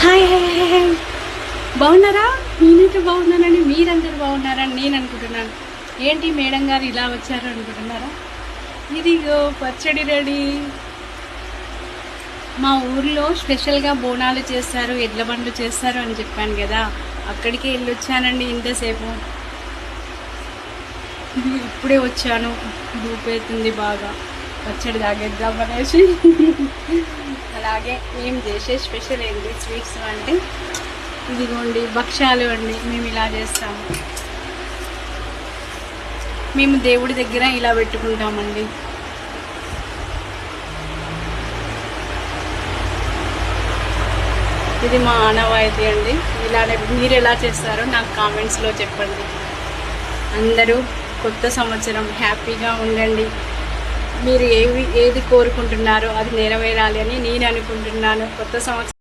Hi hi hi hi బాగున్నారా? నేనైతే బాగున్నానని మీరందరూ బాగున్నారని నేను అనుకుంటున్నాను. ఏంటి మేడం గారు ఇలా వచ్చారు అనుకుంటున్నారా? ఇదిగో పచ్చడి రెడీ. మా ఊర్లో స్పెషల్గా బోనాలు చేస్తారు, ఎడ్ల బండ్లు చేస్తారు అని చెప్పాను కదా, అక్కడికి వెళ్ళి వచ్చానండి. ఇంతసేపు ఇప్పుడే వచ్చాను. ధూపేతుంది బాగా, పచ్చడి తాగేద్దాం అనేసి. అలాగే మేము చేసే స్పెషల్ ఏంటి స్వీట్స్ అంటే ఇదిగోండి భక్ష్యాలు అండి. మేము ఇలా చేస్తాము. మేము దేవుడి దగ్గర ఇలా పెట్టుకుంటామండి. ఇది మా ఆనవాయితీ అండి. ఇలానే మీరు ఎలా చేస్తారో నాకు కామెంట్స్లో చెప్పండి. అందరూ కొత్త సంవత్సరం హ్యాపీగా ఉండండి. మీరు ఏది కోరుకుంటున్నారో అది నెరవేరాలి అని నేను అనుకుంటున్నాను. కొత్త సంవత్సరం